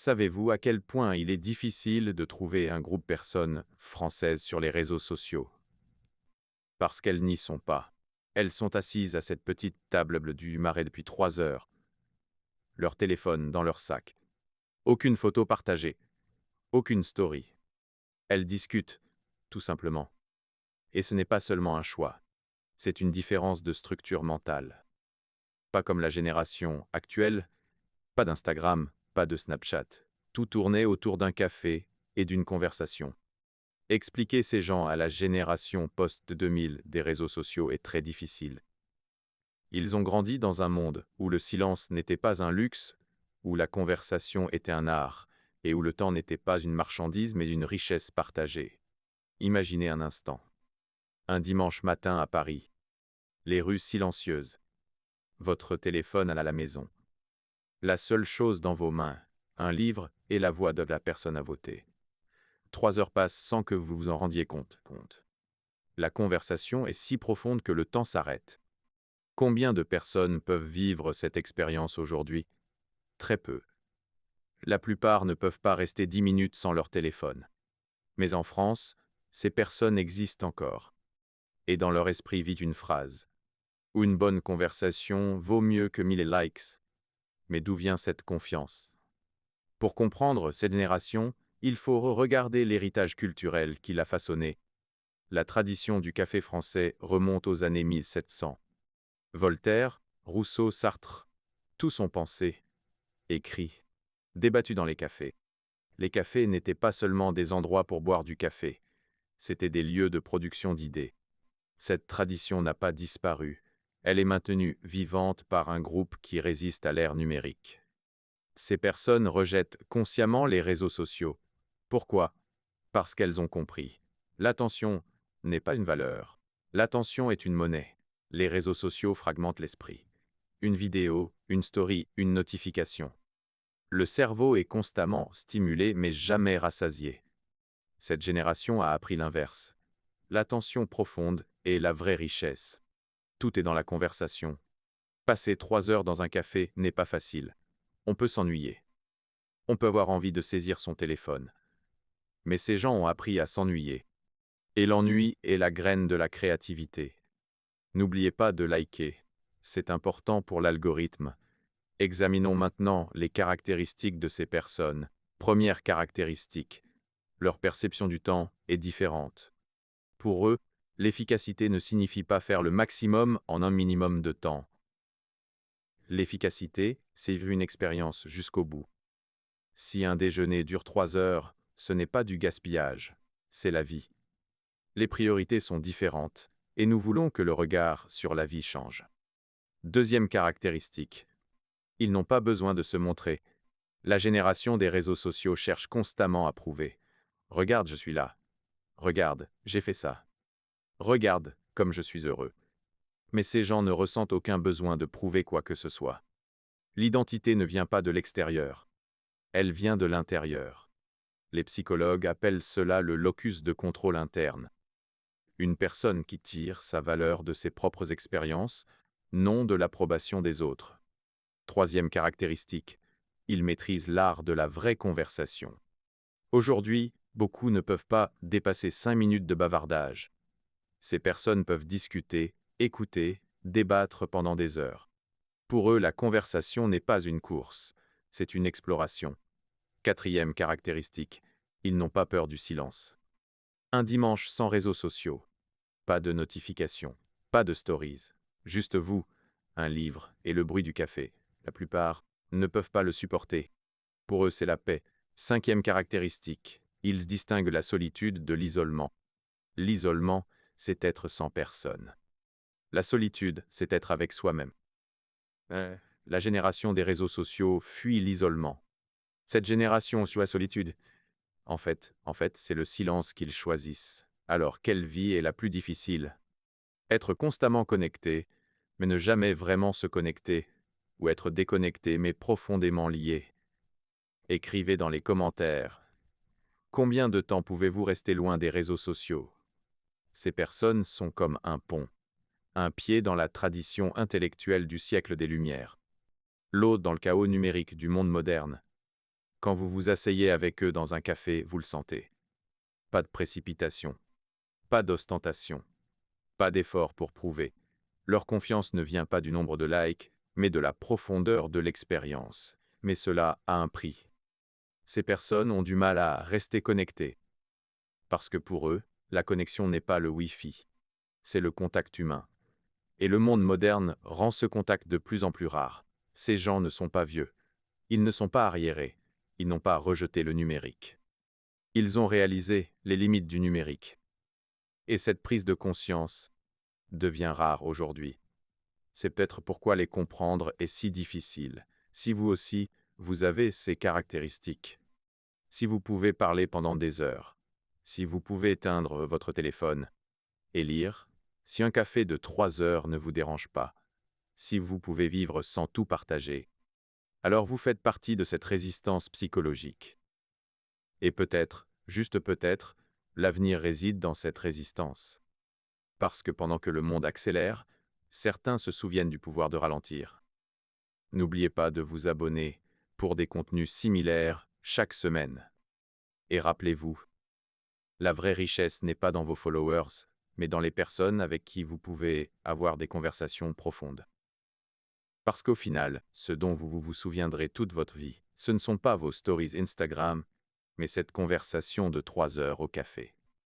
Savez-vous à quel point il est difficile de trouver un groupe personnes françaises sur les réseaux sociaux? Parce qu'elles n'y sont pas. Elles sont assises à cette petite table du marais depuis 3 heures, leur téléphone dans leur sac. Aucune photo partagée, aucune story. Elles discutent, tout simplement. Et ce n'est pas seulement un choix, c'est une différence de structure mentale. Pas comme la génération actuelle, pas d'Instagram, pas de Snapchat. Tout tournait autour d'un café et d'une conversation. Expliquer ces gens à la génération post-2000 des réseaux sociaux est très difficile. Ils ont grandi dans un monde où le silence n'était pas un luxe, où la conversation était un art, et où le temps n'était pas une marchandise mais une richesse partagée. Imaginez un instant. Un dimanche matin à Paris. Les rues silencieuses. Votre téléphone à la maison. La seule chose dans vos mains, un livre et la voix de la personne à voter. 3 heures passent sans que vous vous en rendiez compte. La conversation est si profonde que le temps s'arrête. Combien de personnes peuvent vivre cette expérience aujourd'hui? Très peu. La plupart ne peuvent pas rester 10 minutes sans leur téléphone. Mais en France, ces personnes existent encore. Et dans leur esprit vit une phrase. Une bonne conversation vaut mieux que 1000 likes. Mais d'où vient cette confiance? Pour comprendre cette génération, il faut regarder l'héritage culturel qui l'a façonné. La tradition du café français remonte aux années 1700. Voltaire, Rousseau, Sartre, tous ont pensé, écrit, débattu dans les cafés. Les cafés n'étaient pas seulement des endroits pour boire du café, c'étaient des lieux de production d'idées. Cette tradition n'a pas disparu, elle est maintenue vivante par un groupe qui résiste à l'ère numérique. Ces personnes rejettent consciemment les réseaux sociaux. Pourquoi? Parce qu'elles ont compris. L'attention n'est pas une valeur. L'attention est une monnaie. Les réseaux sociaux fragmentent l'esprit. Une vidéo, une story, une notification. Le cerveau est constamment stimulé mais jamais rassasié. Cette génération a appris l'inverse. L'attention profonde est la vraie richesse. Tout est dans la conversation. Passer 3 heures dans un café n'est pas facile. On peut s'ennuyer. On peut avoir envie de saisir son téléphone. Mais ces gens ont appris à s'ennuyer. Et l'ennui est la graine de la créativité. N'oubliez pas de liker. C'est important pour l'algorithme. Examinons maintenant les caractéristiques de ces personnes. Première caractéristique. Leur perception du temps est différente. Pour eux, l'efficacité ne signifie pas faire le maximum en un minimum de temps. L'efficacité, c'est vivre une expérience jusqu'au bout. Si un déjeuner dure 3 heures, ce n'est pas du gaspillage, c'est la vie. Les priorités sont différentes, et nous voulons que le regard sur la vie change. Deuxième caractéristique. Ils n'ont pas besoin de se montrer. La génération des réseaux sociaux cherche constamment à prouver. Regarde, je suis là. Regarde, j'ai fait ça. Regarde, comme je suis heureux. Mais ces gens ne ressentent aucun besoin de prouver quoi que ce soit. L'identité ne vient pas de l'extérieur. Elle vient de l'intérieur. Les psychologues appellent cela le locus de contrôle interne. Une personne qui tire sa valeur de ses propres expériences, non de l'approbation des autres. Troisième caractéristique, ils maîtrisent l'art de la vraie conversation. Aujourd'hui, beaucoup ne peuvent pas dépasser 5 minutes de bavardage. Ces personnes peuvent discuter, écouter, débattre pendant des heures. Pour eux, la conversation n'est pas une course, c'est une exploration. Quatrième caractéristique, ils n'ont pas peur du silence. Un dimanche sans réseaux sociaux. Pas de notifications, pas de stories. Juste vous, un livre et le bruit du café. La plupart ne peuvent pas le supporter. Pour eux, c'est la paix. Cinquième caractéristique, ils distinguent la solitude de l'isolement. L'isolement, c'est être sans personne. La solitude, c'est être avec soi-même. La génération des réseaux sociaux fuit l'isolement. Cette génération suit la solitude. En fait, c'est le silence qu'ils choisissent. Alors, quelle vie est la plus difficile? Être constamment connecté, mais ne jamais vraiment se connecter, ou être déconnecté mais profondément lié. Écrivez dans les commentaires. Combien de temps pouvez-vous rester loin des réseaux sociaux? Ces personnes sont comme un pont, un pied dans la tradition intellectuelle du siècle des Lumières, l'autre dans le chaos numérique du monde moderne. Quand vous vous asseyez avec eux dans un café, vous le sentez. Pas de précipitation, pas d'ostentation, pas d'effort pour prouver. Leur confiance ne vient pas du nombre de likes, mais de la profondeur de l'expérience. Mais cela a un prix. Ces personnes ont du mal à rester connectées. Parce que pour eux, la connexion n'est pas le Wi-Fi, c'est le contact humain. Et le monde moderne rend ce contact de plus en plus rare. Ces gens ne sont pas vieux. Ils ne sont pas arriérés. Ils n'ont pas rejeté le numérique. Ils ont réalisé les limites du numérique. Et cette prise de conscience devient rare aujourd'hui. C'est peut-être pourquoi les comprendre est si difficile. Si vous aussi, vous avez ces caractéristiques. Si vous pouvez parler pendant des heures. Si vous pouvez éteindre votre téléphone et lire. Si un café de 3 heures ne vous dérange pas. Si vous pouvez vivre sans tout partager. Alors vous faites partie de cette résistance psychologique. Et peut-être, juste peut-être, l'avenir réside dans cette résistance. Parce que pendant que le monde accélère, certains se souviennent du pouvoir de ralentir. N'oubliez pas de vous abonner pour des contenus similaires chaque semaine. Et rappelez-vous, la vraie richesse n'est pas dans vos followers, mais dans les personnes avec qui vous pouvez avoir des conversations profondes. Parce qu'au final, ce dont vous vous souviendrez toute votre vie, ce ne sont pas vos stories Instagram, mais cette conversation de 3 heures au café.